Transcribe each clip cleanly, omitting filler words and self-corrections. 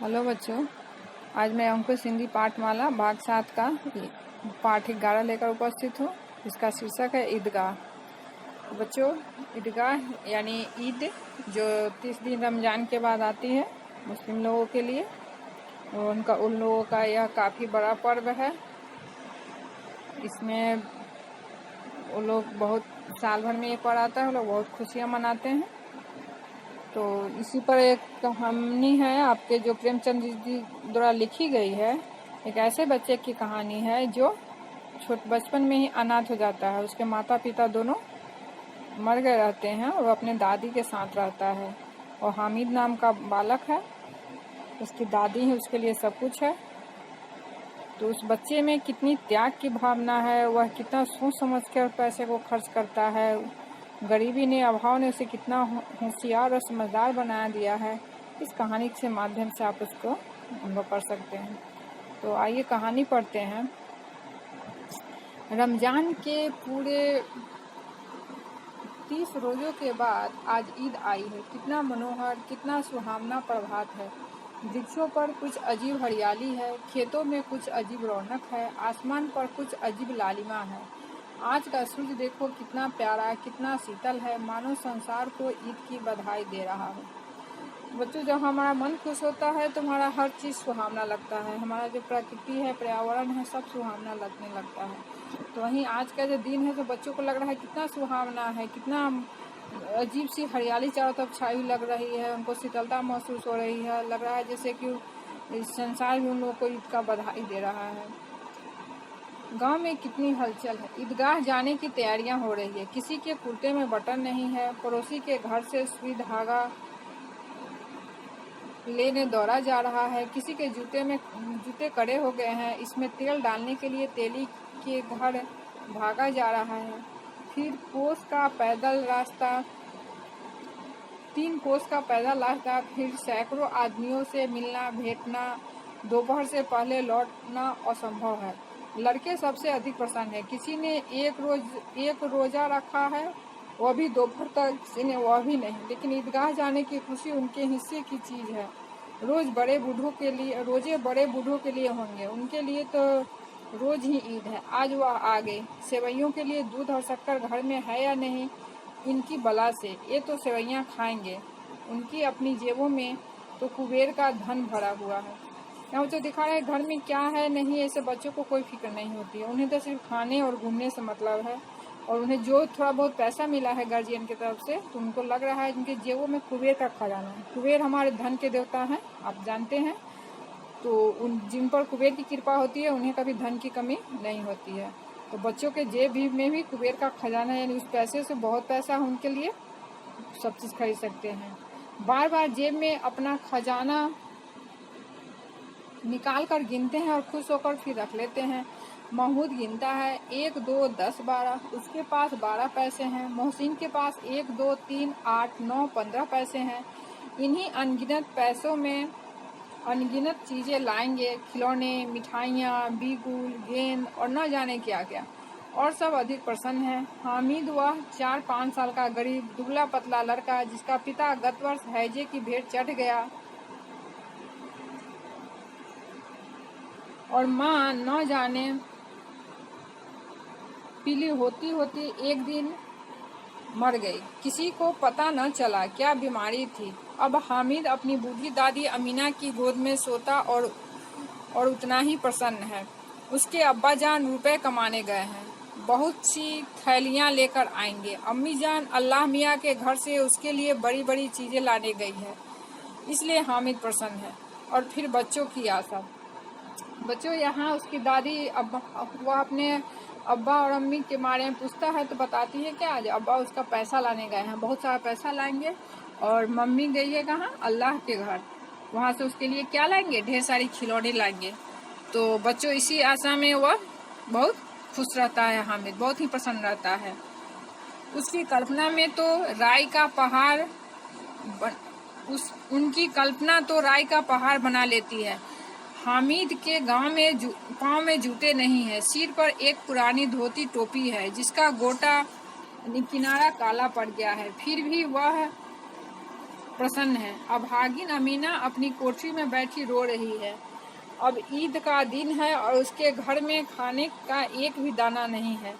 Hello बच्चों, आज मैं अंकुश हिंदी पाठमाला भाग 7 का पाठ 11 लेकर उपस्थित हूँ। इसका शीर्षक है ईदगाह। बच्चों, ईदगाह यानी ईद जो 30 दिन रमज़ान के बाद आती है मुस्लिम लोगों के लिए, उन लोगों का यह काफ़ी बड़ा पर्व है। इसमें वो लोग बहुत साल भर में एक बार आता है, वो लोग बहुत खुशियाँ मनाते हैं। तो इसी पर एक कहानी है आपके जो प्रेमचंद जी द्वारा लिखी गई है। एक ऐसे बच्चे की कहानी है जो बचपन में ही अनाथ हो जाता है। उसके माता पिता दोनों मर गए रहते हैं और वो अपने दादी के साथ रहता है। और हामिद नाम का बालक है, उसकी दादी ही उसके लिए सब कुछ है। तो उस बच्चे में कितनी त्याग की भावना है, वह कितना सोच समझ कर पैसे को खर्च करता है। गरीबी ने, अभाव ने उसे कितना होशियार और समझदार बना दिया है। इस कहानी के माध्यम से आप उसको अनुभव कर सकते हैं। तो आइए कहानी पढ़ते हैं। रमज़ान के पूरे 30 रोज़ों के बाद आज ईद आई है। कितना मनोहर, कितना सुहावना प्रभात है। वृक्षों पर कुछ अजीब हरियाली है, खेतों में कुछ अजीब रौनक है, आसमान पर कुछ अजीब लालिमा है। आज का सूरज देखो कितना प्यारा, कितना शीतल है, मानो संसार को ईद की बधाई दे रहा है। बच्चों, जब हमारा मन खुश होता है तो हमारा हर चीज़ सुहावना लगता है। हमारा जो प्रकृति है, पर्यावरण है, सब सुहावना लगने लगता है। तो वहीं आज का जो दिन है तो बच्चों को लग रहा है कितना सुहावना है, कितना अजीब सी हरियाली चारों तरफ छाई हुई लग रही है। उनको शीतलता महसूस हो रही है। लग रहा है जैसे कि इस संसार भी उन लोगों को ईद का बधाई दे रहा है। गांव में कितनी हलचल है। ईदगाह जाने की तैयारियां हो रही है। किसी के कुर्ते में बटन नहीं है। पड़ोसी के घर से सुई धागा लेने दौड़ा जा रहा है। किसी के जूते कड़े हो गए हैं। इसमें तेल डालने के लिए तेली के घर भागा जा रहा है। फिर 3 कोस का पैदल रास्ता, फिर सैकड़ों आदमियों से मिलना भेंटना, दोपहर से पहले लौटना असंभव है। लड़के सबसे अधिक प्रसन्न है। किसी ने एक रोजा रखा है, वह भी दोपहर तक, किसी ने वह भी नहीं। लेकिन ईदगाह जाने की खुशी उनके हिस्से की चीज़ है। रोजे बड़े बूढ़ों के लिए होंगे, उनके लिए तो रोज ही ईद है। आज वह आ गए। सेवैयों के लिए दूध और शक्कर घर में है या नहीं, इनकी बला से ये तो सेवैयाँ खाएंगे। उनकी अपनी जेबों में तो कुबेर का धन भरा हुआ है। यहाँ जो दिखा रहे हैं घर में क्या है नहीं, ऐसे बच्चों को कोई फिक्र नहीं होती है। उन्हें तो सिर्फ खाने और घूमने से मतलब है। और उन्हें जो थोड़ा बहुत पैसा मिला है गार्जियन की तरफ से, तो उनको लग रहा है उनकी जेबों में कुबेर का खजाना है। कुबेर हमारे धन के देवता हैं, आप जानते हैं। तो जिन पर कुबेर की कृपा होती है उन्हें कभी धन की कमी नहीं होती है। तो बच्चों के जेब में भी कुबेर का खजाना है, यानी उस पैसे से बहुत पैसा उनके लिए सब चीज़ खरीद सकते हैं। बार बार जेब में अपना खजाना निकाल कर गिनते हैं और खुश होकर फिर रख लेते हैं। महमूद गिनता है 1, 2, 10, 12। उसके पास 12 पैसे हैं। मोहसिन के पास 1, 2, 3, 8, 9, 15 पैसे हैं। इन्हीं अनगिनत पैसों में अनगिनत चीज़ें लाएंगे, खिलौने, मिठाइयाँ, बीगुल, गेंद और न जाने क्या क्या। और सब अधिक प्रसन्न है। हामिद वह 4-5 साल का गरीब दुबला पतला लड़का, जिसका पिता गत वर्ष हैजे की भेंट चढ़ गया और माँ न जाने पीली होती होती एक दिन मर गई। किसी को पता न चला क्या बीमारी थी। अब हामिद अपनी बूढ़ी दादी अमीना की गोद में सोता और उतना ही प्रसन्न है। उसके अब्बा जान रुपए कमाने गए हैं, बहुत सी थैलियाँ लेकर आएंगे। अम्मी जान अल्लाह मियाँ के घर से उसके लिए बड़ी बड़ी चीज़ें लाने गई है, इसलिए हामिद प्रसन्न है। और फिर बच्चों की आशा। बच्चों, यहाँ उसकी दादी वह अपने अब्बा और अम्मी के बारे में पूछता है तो बताती है क्या, आज अब्बा उसका पैसा लाने गए हैं, बहुत सारा पैसा लाएंगे। और मम्मी गई है कहाँ, अल्लाह के घर, वहाँ से उसके लिए क्या लाएंगे, ढेर सारी खिलौने लाएंगे। तो बच्चों, इसी आशा में वह बहुत खुश रहता है। हामिद बहुत ही प्रसन्न रहता है। उसकी कल्पना में तो राई का पहाड़ उनकी कल्पना तो राई का पहाड़ बना लेती है। हामिद के पाँव में जूते नहीं है। सिर पर एक पुरानी धोती टोपी है जिसका गोटा किनारा काला पड़ गया है। फिर भी वह प्रसन्न है। अभागिन अमीना अपनी कोठरी में बैठी रो रही है। अब ईद का दिन है और उसके घर में खाने का एक भी दाना नहीं है।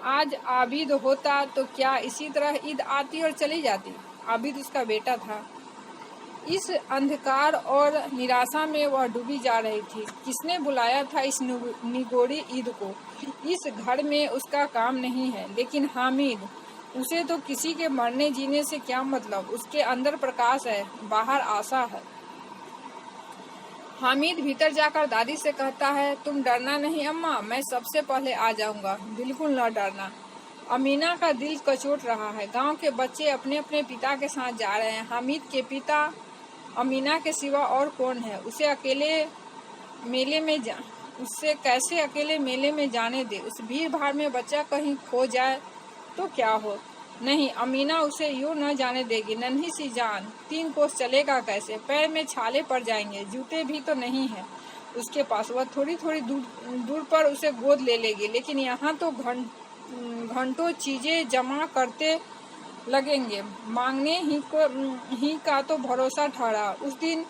आज आबिद होता तो क्या इसी तरह ईद आती और चली जाती? आबिद उसका बेटा था। इस अंधकार और निराशा में वह डूबी जा रही थी। किसने बुलाया था इस निगोरी ईद को? इस घर में उसका काम नहीं है, लेकिन हामिद, उसे तो किसी के मरने जीने से क्या मतलब? उसके अंदर प्रकाश है, बाहर आशा है। हामिद भीतर जाकर दादी से कहता है, तुम डरना नहीं अम्मा, मैं सबसे पहले आ जाऊंगा। बिल्कुल न डरना। अमीना का दिल कचोट रहा है। गांव के बच्चे अपने अपने पिता के साथ जा रहे हैं। हामिद के पिता अमीना के सिवा और कौन है? उसे कैसे अकेले मेले में जाने दे? उस भीड़ भाड़ में बच्चा कहीं खो जाए तो क्या हो? नहीं, अमीना उसे यूं न जाने देगी। नन्ही सी जान, 3 कोस चलेगा कैसे? पैर में छाले पड़ जाएंगे, जूते भी तो नहीं है उसके पास। वह थोड़ी थोड़ी दूर पर उसे गोद ले लेगी, लेकिन यहाँ तो घंटों चीजें जमा करते लगेंगे। मांगने ही का तो भरोसा ठहरा। उस दिन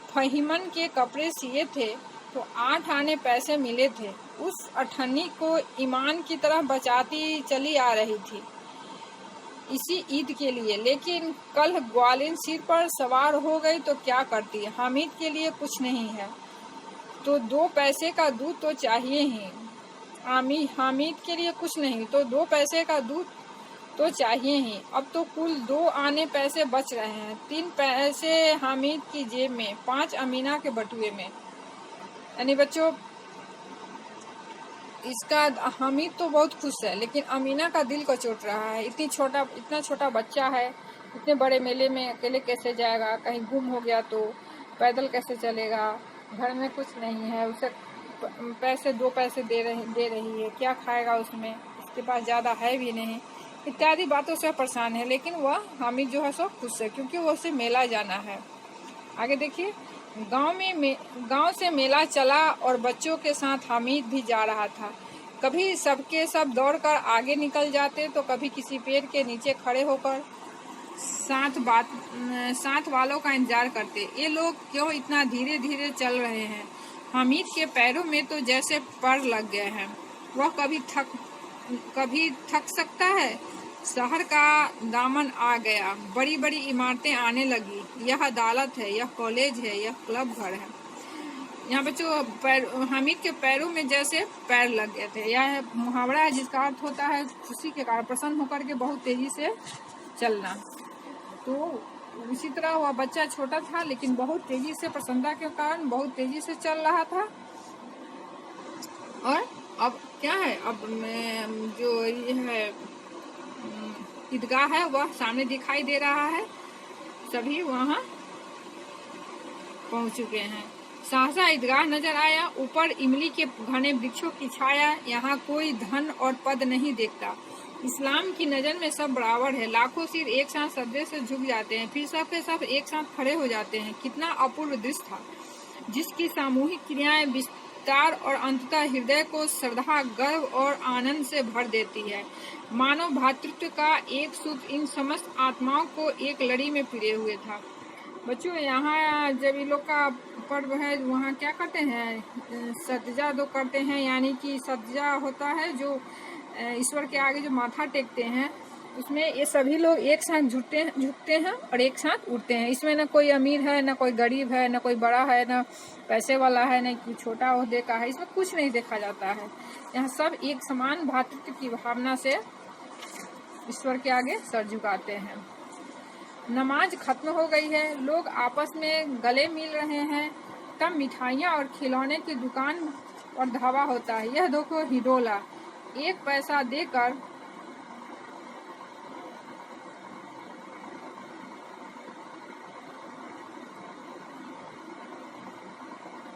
फहीमन के कपड़े सिए थे तो 8 आने पैसे मिले थे। उस अठन्नी को ईमान की तरह बचाती चली आ रही थी इसी ईद के लिए, लेकिन कल ग्वालिन सिर पर सवार हो गई तो क्या करती? हामिद के लिए कुछ नहीं है तो 2 पैसे का दूध तो चाहिए ही। हामिद के लिए कुछ नहीं तो 2 पैसे का दूध तो चाहिए ही। अब तो कुल 2 आने पैसे बच रहे हैं। 3 पैसे हामिद की जेब में, 5 अमीना के बटुए में। यानी बच्चों, इसका हामिद तो बहुत खुश है, लेकिन अमीना का दिल कचोट रहा है। इतना छोटा बच्चा है, इतने बड़े मेले में अकेले कैसे जाएगा? कहीं गुम हो गया तो पैदल कैसे चलेगा? घर में कुछ नहीं है, उसे 2 पैसे दे रही है, क्या खाएगा उसमें? उसके पास ज़्यादा है भी नहीं, इत्यादि बातों से परेशान है। लेकिन वह हामिद जो है सो खुश है, क्योंकि वो उसे मेला जाना है। आगे देखिए, गांव से मेला चला और बच्चों के साथ हामिद भी जा रहा था। कभी सबके सब दौड़कर आगे निकल जाते तो कभी किसी पेड़ के नीचे खड़े होकर साथ वालों का इंतजार करते। ये लोग क्यों इतना धीरे धीरे चल रहे हैं? हामिद के पैरों में तो जैसे पर लग गए हैं। वह कभी थक सकता है। शहर का दामन आ गया, बड़ी बड़ी इमारतें आने लगी। यह अदालत है, यह कॉलेज है, यह क्लब घर है। यहाँ बच्चों, हामिद के पैरों में जैसे पैर लग गए थे। यह मुहावरा है जिसका अर्थ होता है खुशी के कारण प्रसन्न होकर के बहुत तेजी से चलना। तो इसी तरह वह बच्चा छोटा था, लेकिन बहुत तेजी से, प्रसन्नता के कारण बहुत तेजी से चल रहा था। और अब क्या है, अब जो ये है ईदगाह है वह सामने दिखाई दे रहा है। सभी वहां पहुंच चुके हैं। सहसा ईदगाह नजर आया। ऊपर इमली के घने वृक्षों की छाया। यहाँ कोई धन और पद नहीं देखता। इस्लाम की नजर में सब बराबर है। लाखों सिर एक साथ सजदे से झुक जाते हैं, फिर सब के सब एक साथ खड़े हो जाते हैं। कितना अपूर्व दृश्य था, जिसकी सामूहिक क्रियाएं विस्तार और अंततः हृदय को श्रद्धा, गर्व और आनंद से भर देती है। मानव भातृत्व का एक सुख इन समस्त आत्माओं को एक लड़ी में पिरे हुए था। बच्चों, यहाँ जब ये लोग का पर्व है, वहाँ क्या करते हैं? सज्जा दो करते हैं, यानी कि सज्जा होता है जो ईश्वर के आगे जो माथा टेकते हैं, उसमें ये सभी लोग एक साथ झुकते हैं और एक साथ उठते हैं। इसमें न कोई अमीर है, न कोई गरीब है, न कोई बड़ा है, न पैसे वाला है, न कोई छोटा ओहदे का है। इसमें कुछ नहीं देखा जाता है। यहाँ सब एक समान भातृत्व की भावना से ईश्वर के आगे सर झुकाते हैं। नमाज खत्म हो गई है। लोग आपस में गले मिल रहे हैं। तब मिठाइयाँ और खिलौने की दुकान और धावा होता है। यह देखो हिडोला, 1 पैसा देकर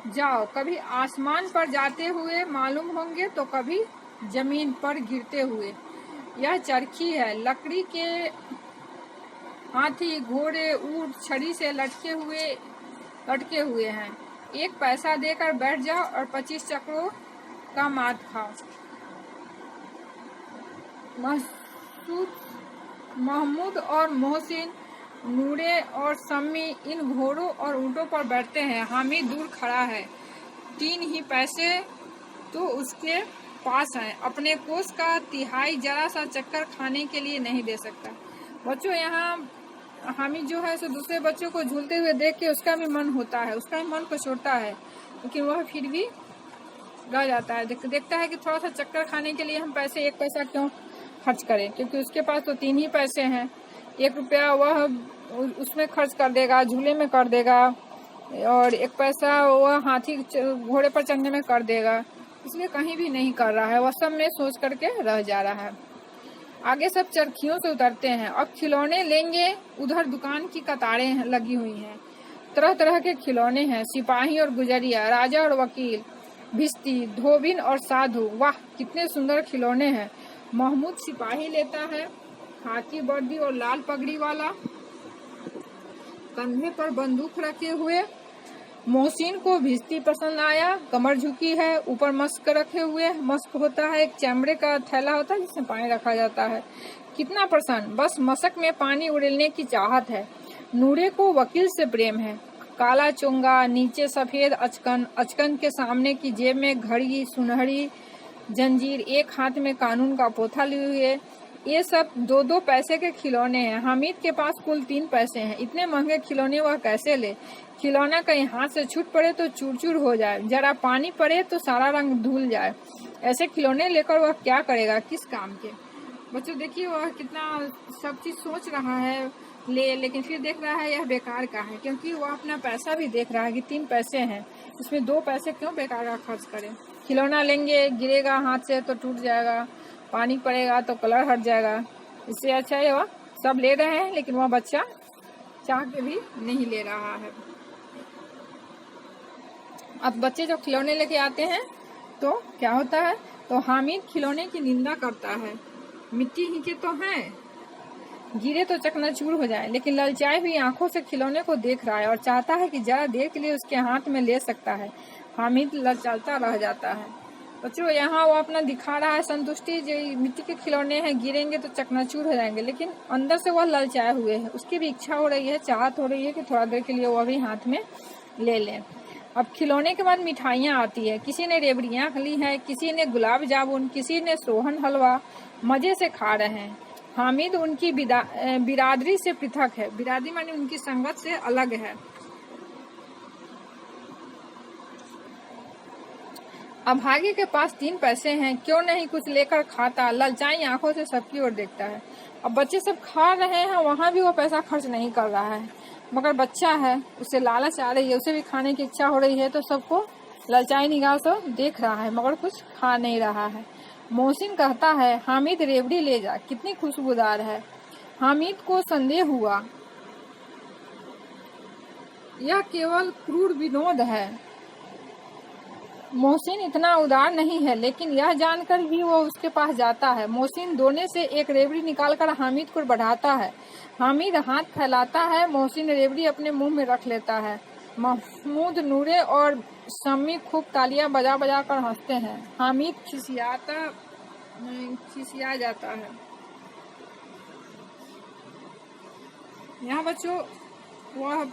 जाओ। कभी आसमान पर जाते हुए मालूम होंगे तो कभी जमीन पर गिरते हुए। यह चरखी है। लकड़ी के हाथी, घोड़े, ऊंट छड़ी से लटके हुए हैं। 1 पैसा देकर बैठ जाओ और 25 चक्रों का मात खाओ। महमूद और मोहसिन नूरे और सम्मी इन घोड़ों और ऊँटों पर बैठते हैं। हामिद दूर खड़ा है, 3 ही पैसे तो उसके पास हैं। अपने कोष का तिहाई जरा सा चक्कर खाने के लिए नहीं दे सकता। बच्चों, यहाँ हामिद जो है सो दूसरे बच्चों को झूलते हुए देख के उसका भी मन होता है, उसका भी मन पछोड़ता है, लेकिन वह फिर भी रह जाता है। देखता है कि थोड़ा सा चक्कर खाने के लिए हम पैसे 1 पैसा क्यों खर्च करें, क्योंकि उसके पास तो 3 ही पैसे हैं। 1 रुपया वह उसमें खर्च कर देगा, झूले में कर देगा, और 1 पैसा वह हाथी घोड़े पर चढ़ने में कर देगा, इसलिए कहीं भी नहीं कर रहा है। वह सब में सोच करके रह जा रहा है। आगे सब चरखियों से उतरते हैं। अब खिलौने लेंगे। उधर दुकान की कतारें लगी हुई हैं, तरह तरह के खिलौने हैं। सिपाही और गुजरिया, राजा और वकील, भिश्ती, धोबिन और साधु। वाह, कितने सुंदर खिलौने हैं। महमूद सिपाही लेता है, खाकी वर्दी और लाल पगड़ी वाला, कंधे पर बंदूक रखे हुए। मोहसिन को भिश्ती पसंद आया, कमर झुकी है, ऊपर मस्क रखे हुए। मस्क होता है एक चमड़े का थैला होता है जिसमें पानी रखा जाता है। कितना प्रसन्न, बस मशक में पानी उड़ेलने की चाहत है। नूरे को वकील से प्रेम है। काला चोंगा, नीचे सफेद अचकन, अचकन के सामने की जेब में घड़ी, सुनहरी जंजीर, एक हाथ में कानून का पोथा लिए हुए। ये सब 2-2 पैसे के खिलौने हैं। हामिद के पास कुल 3 पैसे हैं। इतने महंगे खिलौने वह कैसे ले? खिलौना कहीं हाथ से छूट पड़े तो चूर-चूर हो जाए, जरा पानी पड़े तो सारा रंग धुल जाए। ऐसे खिलौने लेकर वह क्या करेगा, किस काम के? बच्चों देखिए, वह कितना सब चीज सोच रहा है लेकिन फिर देख रहा है यह बेकार का है, क्योंकि वह अपना पैसा भी देख रहा है कि 3 पैसे हैं, इसमें 2 पैसे क्यों बेकार का खर्च करें। खिलौना लेंगे, गिरेगा हाथ से तो टूट जाएगा, पानी पड़ेगा तो कलर हट जाएगा। इससे अच्छा है वह सब ले रहे हैं, लेकिन वह बच्चा चाह के भी नहीं ले रहा है। अब बच्चे जब खिलौने लेके आते हैं तो क्या होता है, तो हामिद खिलौने की निंदा करता है। मिट्टी ही के तो हैं, गिरे तो चकनाचूर हो जाए। लेकिन ललचाई हुई आंखों से खिलौने को देख रहा है और चाहता है कि जरा देर के लिए उसके हाथ में ले सकता है। हामिद ललचाता रह जाता है। बच्चों, यहाँ वो अपना दिखा रहा है संतुष्टि, जो मिट्टी के खिलौने हैं, गिरेंगे तो चकनाचूर हो जाएंगे, लेकिन अंदर से वह ललचाए हुए है। उसकी भी इच्छा हो रही है, चाहत हो रही है कि थोड़ा देर के लिए वह भी हाथ में ले लें। अब खिलौने के बाद मिठाइयाँ आती है। किसी ने रेवड़ियाँ ली है, किसी ने गुलाब जामुन, किसी ने सोहन हलवा। मजे से खा रहे हैं। हामिद उनकी बिरादरी से पृथक है। बिरादरी माने उनकी संगत से अलग है। अभागे के पास 3 पैसे हैं, क्यों नहीं कुछ लेकर खाता। ललचाई आंखों से सबकी ओर देखता है। अब बच्चे सब खा रहे हैं, वहां भी वो पैसा खर्च नहीं कर रहा है, मगर बच्चा है, उसे लालच आ रही है, उसे भी खाने की इच्छा हो रही है, तो सबको ललचाई निगाह से देख रहा है, मगर कुछ खा नहीं रहा है। मोहसिन कहता है, हामिद रेवड़ी ले जा, कितनी खुशबूदार है। हामिद को संदेह हुआ, यह केवल क्रूर विनोद है। मोहसिन इतना उदार नहीं है, लेकिन यह जानकर भी वो उसके पास जाता है। मोहसिन दोने से एक रेवड़ी निकालकर हामिद को बढ़ाता है। हामिद हाथ फैलाता है, मोहसिन रेवड़ी अपने मुंह में रख लेता है। महमूद, नूरे और सम्मी खूब तालियां बजा बजा कर हंसते हैं। हामिद खिसिया जाता है। यहाँ बच्चों, वह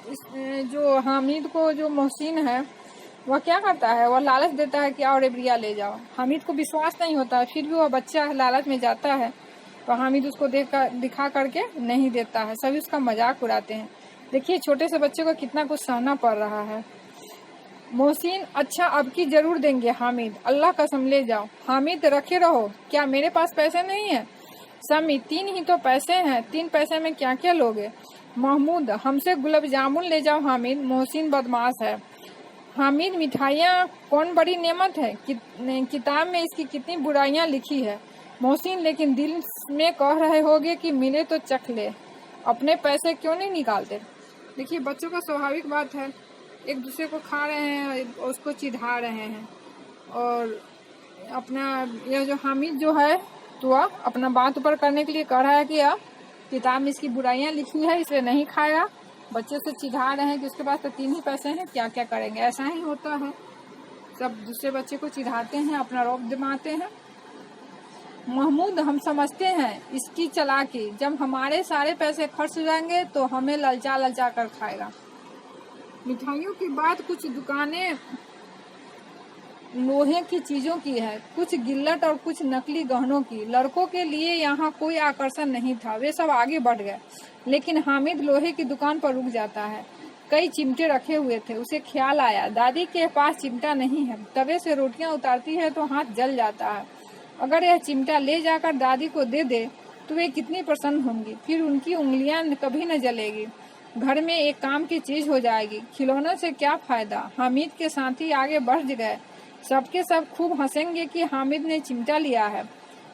जो हामिद को जो मोहसिन है वह क्या करता है, वह लालच देता है कि आओ रेवड़िया ले जाओ। हामिद को विश्वास नहीं होता है, फिर भी वह बच्चा लालच में जाता है, तो हामिद उसको दिखा करके नहीं देता है। सभी उसका मजाक उड़ाते हैं। देखिए, छोटे से बच्चे को कितना कुछ सहना पड़ रहा है। मोहसिन, अच्छा अब की जरूर देंगे। हामिद, अल्लाह कसम ले जाओ। हामिद, रखे रहो, क्या मेरे पास पैसे नहीं है। सम्मी, 3 ही तो पैसे हैं, 3 पैसे में क्या क्या लोगे। महमूद, हमसे गुलाब जामुन ले जाओ। हामिद, मोहसिन बदमाश है। हामिद, मिठाइयाँ कौन बड़ी नेमत है, किताब में इसकी कितनी बुराइयां लिखी है। मोहसिन, लेकिन दिल में कह रहे होगे कि मिले तो चख ले, अपने पैसे क्यों नहीं निकालते। देखिए, बच्चों का स्वाभाविक बात है, एक दूसरे को खा रहे हैं, उसको चिढ़ा रहे हैं, और अपना यह जो हामिद जो है तो वह अपना बात ऊपर करने के लिए कह रहा है कि अब किताब में इसकी बुराइयां लिखी है, इसलिए नहीं खाएगा। बच्चे से चिढ़ा रहे हैं कि उसके पास तो 3 ही पैसे हैं, क्या क्या करेंगे। ऐसा ही होता है, सब दूसरे बच्चे को चिढ़ाते हैं, अपना रौब दिमाते हैं। महमूद, हम समझते हैं इसकी चालाकी, जब हमारे सारे पैसे खर्च हो जाएंगे तो हमें ललचा ललचा कर खाएगा। मिठाइयों के बाद कुछ दुकानें लोहे की चीजों की है, कुछ गिल्लट और कुछ नकली गहनों की। लड़कों के लिए यहाँ कोई आकर्षण नहीं था, वे सब आगे बढ़ गए, लेकिन हामिद लोहे की दुकान पर रुक जाता है। कई चिमटे रखे हुए थे, उसे ख्याल आया दादी के पास चिमटा नहीं है। तवे से रोटियां उतारती है तो हाथ जल जाता है। अगर यह चिमटा ले जाकर दादी को दे दे तो वे कितनी प्रसन्न होंगी, फिर उनकी उंगलियां कभी न जलेगी, घर में एक काम की चीज हो जाएगी। खिलौनों से क्या फायदा। हामिद के साथी आगे बढ़ गए, सबके सब खूब हंसेंगे कि हामिद ने चिमटा लिया है।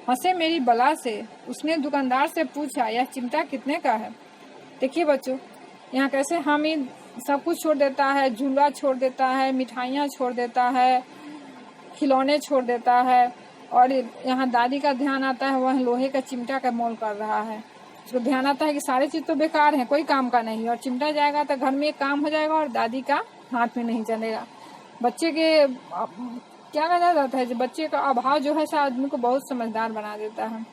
हंसे मेरी बला से। उसने दुकानदार से पूछा, यह चिमटा कितने का है। देखिए बच्चों, यहाँ कैसे हामिद सब कुछ छोड़ देता है, झूला छोड़ देता है, मिठाइयाँ छोड़ देता है, खिलौने छोड़ देता है, और यहाँ दादी का ध्यान आता है, वह लोहे का चिमटा का मोल कर रहा है। उसको ध्यान आता है कि सारे चीज तो बेकार है, कोई काम का नहीं, और चिमटा जाएगा तो घर में एक काम हो जाएगा और दादी का हाथ में नहीं चलेगा। बच्चे के क्या कहा जाता है, बच्चे का अभाव जो है आदमी को बहुत समझदार बना देता है।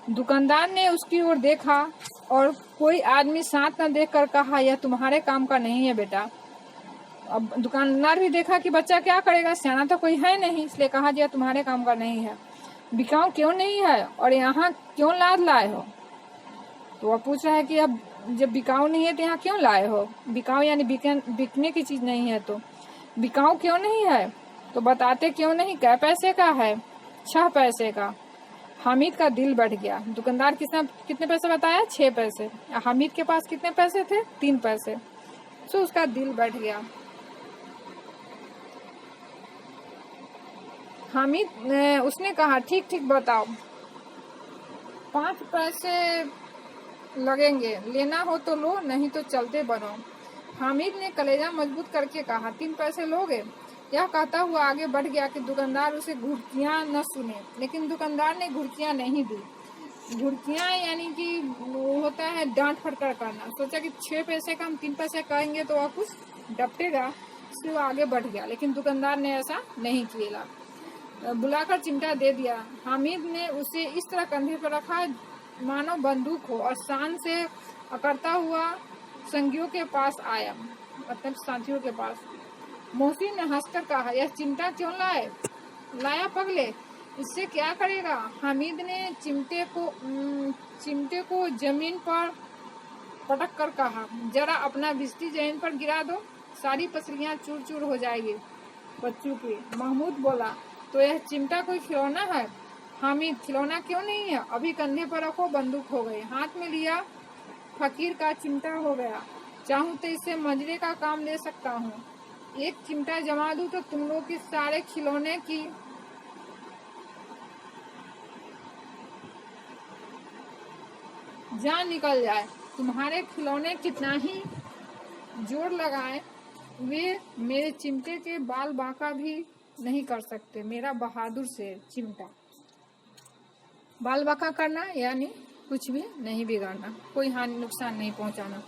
दुकानदार ने उसकी ओर देखा और कोई आदमी साथ न देखकर कहा, यह तुम्हारे काम का नहीं है बेटा। अब दुकानदार भी देखा कि बच्चा क्या करेगा, सियाना तो कोई है नहीं, इसलिए कहा, यह तुम्हारे काम का नहीं है। बिकाऊ क्यों नहीं है और यहाँ क्यों लाद लाए हो। तो वह पूछ रहा है कि अब जब बिकाऊ नहीं है तो यहाँ क्यों लाए हो। बिकाऊ यानी बिकने की चीज नहीं है, तो बिकाऊ क्यों नहीं है तो बताते क्यों नहीं। कै पैसे का है। 6 पैसे का। हामिद का दिल बैठ गया। दुकानदार कितने पैसे बताया, 6 पैसे। हामिद के पास कितने पैसे थे, 3 पैसे। तो उसका दिल बैठ गया। हामिद उसने कहा, ठीक ठीक बताओ, 5 पैसे लगेंगे, लेना हो तो लो, नहीं तो चलते बनो। हामिद ने कलेजा मजबूत करके कहा, 3 पैसे लोगे। यह कहता हुआ आगे बढ़ गया कि दुकानदार उसे घुड़कियां न सुने, लेकिन दुकानदार ने घुड़कियां नहीं दी। घुड़कियां यानी कि होता है डांट फटकार करना। सोचा कि 6 पैसे का हम 3 पैसे कहेंगे तो वह कुछ डपटेगा, इसलिए वो आगे बढ़ गया, लेकिन दुकानदार ने ऐसा नहीं किया। बुलाकर चिमटा दे दिया। हामिद ने उसे इस तरह कंधे पर रखा मानो बंदूक हो, और शान से अकड़ता हुआ संगियों के पास आया, मतलब साथियों के पास। मोहसिन ने हंसकर कहा, यह चिमटा क्यों लाया पगले, इससे क्या करेगा। हामिद ने चिमटे को जमीन पर पटक कर कहा, जरा अपना बिस्ती जमीन पर गिरा दो, सारी पसलियां चूर चूर हो जाएगी बच्चों की। महमूद बोला, तो यह चिमटा कोई खिलौना है। हामिद, खिलौना क्यों नहीं है, अभी कंधे पर रखो, बंदूक हो गई। हाथ में लिया, फकीर का चिमटा हो गया। चाहूं तो इससे मंजरे का काम ले सकता हूँ। एक चिमटा जमा दूं तो तुम लोग के सारे खिलौने की जान निकल जाए। तुम्हारे खिलौने कितना ही जोर लगाए, वे मेरे चिमटे के बाल बांका भी नहीं कर सकते। मेरा बहादुर शेर चिमटा। बाल बांका करना यानी कुछ भी नहीं बिगाड़ना, कोई हानि नुकसान नहीं पहुंचाना।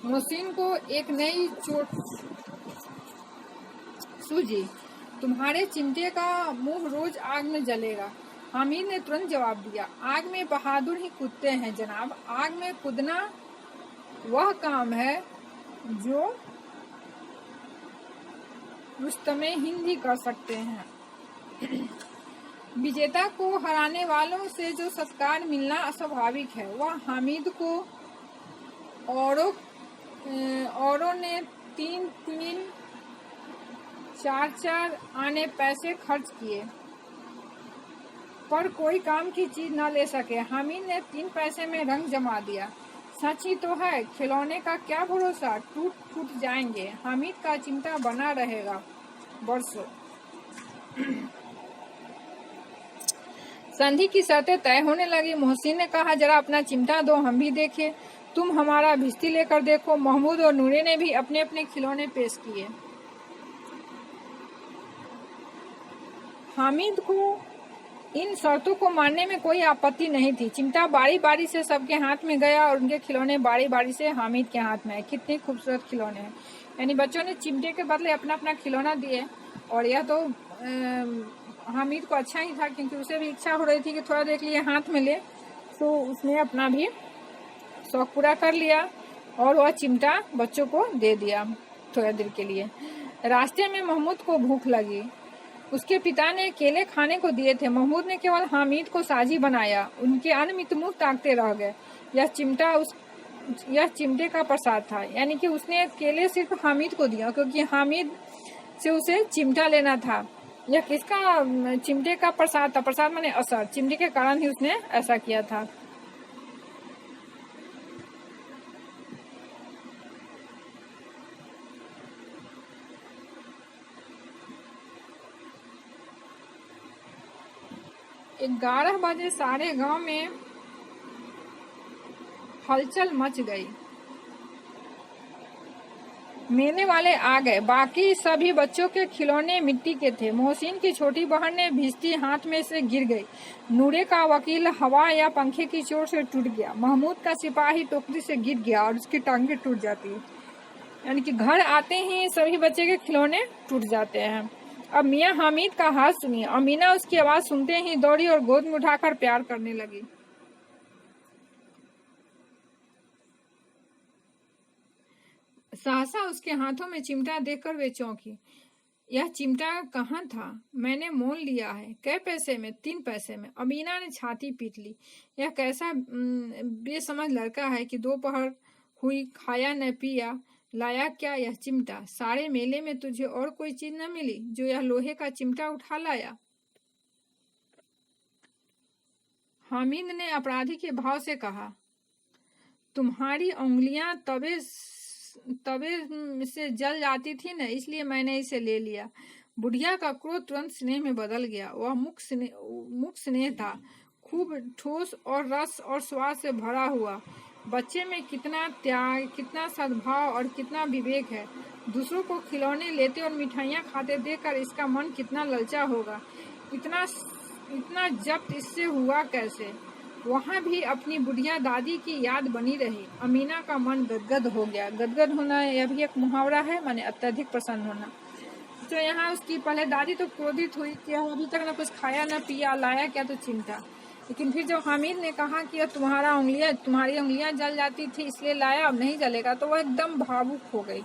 मोहसिन को एक नई चोट सूझी, तुम्हारे चिमटे का मुंह रोज आग में जलेगा। हामिद ने तुरंत जवाब दिया, आग में बहादुर ही कूदते हैं जनाब। आग में कूदना वह काम है जो रुस्तमे हिंद ही कर सकते हैं। विजेता को हराने वालों से जो सत्कार मिलना अस्वाभाविक है, वह हामिद को औरों ने 3-3, 4-4 आने पैसे खर्च किए पर कोई काम की चीज न ले सके। हामिद ने 3 पैसे में रंग जमा दिया। सच ही तो है, खिलौने का क्या भरोसा, टूट फूट जाएंगे। हामिद का चिमटा बना रहेगा बरसों। संधि की शर्तें तय होने लगी। मोहसिन ने कहा, जरा अपना चिमटा दो, हम भी देखें। तुम हमारा भिस्ती लेकर देखो। महमूद और नूरे ने भी अपने अपने खिलौने पेश किए। हामिद को इन शर्तों को मानने में कोई आपत्ति नहीं थी। चिमटा बारी बारी से सबके हाथ में गया और उनके खिलौने बारी बारी से हामिद के हाथ में आए। कितने खूबसूरत खिलौने हैं। यानी बच्चों ने चिमटे के बदले अपना अपना खिलौना दिए, और यह तो हामिद को अच्छा ही था, क्योंकि उसे भी इच्छा हो रही थी कि थोड़ा देर के लिए हाथ में ले, तो उसने अपना भी शौक पूरा कर लिया और वह चिमटा बच्चों को दे दिया थोड़ा देर के लिए। रास्ते में महमूद को भूख लगी। उसके पिता ने केले खाने को दिए थे। महमूद ने केवल हामिद को साजी बनाया। उनके अन्न मित मुंह ताकते रह गए। यह चिमटे का प्रसाद था, यानी कि उसने केले सिर्फ हामिद को दिया, क्योंकि हामिद से उसे चिमटा लेना था। यह किसका चिमटे का प्रसाद था? प्रसाद माने असर, चिमटे के कारण ही उसने ऐसा किया था। एक 11 बजे सारे गांव में हलचल मच गई। मेले वाले आ गए। बाकी सभी बच्चों के खिलौने मिट्टी के थे। मोहसिन की छोटी बहन ने भिजती हाथ में से गिर गई। नूरे का वकील हवा या पंखे की चोट से टूट गया। महमूद का सिपाही टोकरी से गिर गया और उसकी टांगें टूट जाती है। यानी कि घर आते ही सभी बच्चे के खिलौने टूट जाते हैं। अब मियाँ हामिद का हाथ सुनिए। अमीना उसकी आवाज सुनते ही दौड़ी और गोद में उठाकर प्यार करने लगी। सहसा उसके हाथों में चिमटा देखकर वे चौंकी। यह चिमटा कहाँ था? मैंने मोल लिया है। कै पैसे में? 3 पैसे में। अमीना ने छाती पीट ली। यह कैसा बेसमझ लड़का है कि दोपहर हुई, खाया न पिया, लाया क्या यह चिमटा? सारे मेले में तुझे और कोई चीज न मिली जो यह लोहे का चिमटा उठा लाया? हामिद ने अपराधी के भाव से कहा, तुम्हारी उंगलियां तवे से जल जाती थी न, इसलिए मैंने इसे ले लिया। बुढ़िया का क्रोध तुरंत स्नेह में बदल गया। वह मुख स्नेह था, खूब ठोस और रस और स्वाद से भरा हुआ। बच्चे में कितना त्याग, कितना सद्भाव और कितना विवेक है। दूसरों को खिलौने लेते और मिठाइयाँ खाते देखकर इसका मन कितना ललचा होगा। इतना जब्त इससे हुआ कैसे? वहाँ भी अपनी बुढ़िया दादी की याद बनी रही। अमीना का मन गदगद हो गया। गदगद होना यह भी एक मुहावरा है, माने अत्यधिक प्रसन्न होना। तो यहाँ उसकी पहले दादी तो क्रोधित हुई कि अभी तक न कुछ खाया न पिया, लाया क्या तो चिमटा। लेकिन फिर जब हामिद ने कहा कि तुम्हारी उंगलियां जल जाती थी इसलिए लाया, अब नहीं जलेगा, तो वह एकदम भावुक हो गई।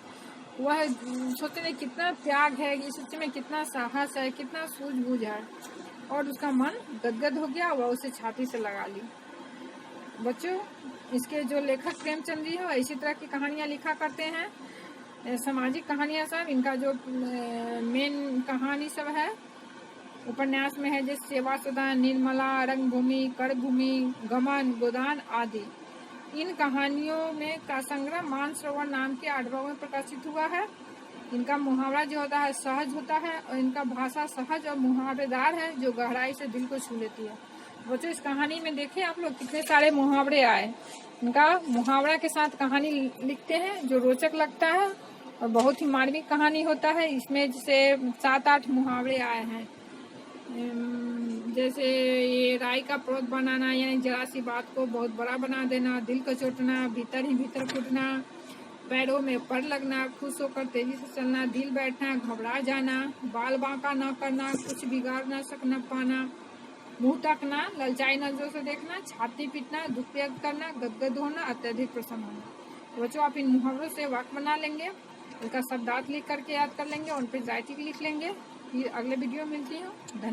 वह सोचने में कितना त्याग है, इस सोचने में कितना साहस है, कितना सूझबूझ है, और उसका मन गदगद हो गया। वह उसे छाती से लगा ली। बच्चों, इसके जो लेखक प्रेमचंद जी है इसी तरह की कहानियां लिखा करते हैं, सामाजिक कहानियां सब। इनका जो मेन कहानी सब है उपन्यास में है, जैसे सेवा सदन, निर्मला, रंगभूमि, करभूमि, गमन, गोदान आदि। इन कहानियों में का संग्रह मानसरोवर नाम के 8 भागों में प्रकाशित हुआ है। इनका मुहावरा जो होता है सहज होता है, और इनका भाषा सहज और मुहावरेदार है, जो गहराई से दिल को छू लेती है। बच्चों, इस कहानी में देखें आप लोग कितने सारे मुहावरे आए। इनका मुहावरा के साथ कहानी लिखते हैं जो रोचक लगता है और बहुत ही मार्मिक कहानी होता है। इसमें जैसे 7-8 मुहावरे आए हैं, जैसे ये राई का पर्वत बनाना, यानी जरा सी बात को बहुत बड़ा बना देना, दिल को चोटना, भीतर ही भीतर फूटना, पैरों में पर लगना, खुश होकर तेजी से चलना, दिल बैठना, घबरा जाना, बाल बांका न करना, कुछ बिगाड़ न सकना पाना, मुंह तकना, ललचाई नजरों से देखना, छाती पीटना, दुख व्यक्त करना, गदगद होना, अत्यधिक प्रसन्न होना। बच्चों, आप इन मुहावरों से वाक्य बना लेंगे, इनका शब्दार्थ लिख करके याद कर लेंगे और उन पर राइटिंग लिख लेंगे। फिर अगले वीडियो मिलती हूँ। धन्यवाद।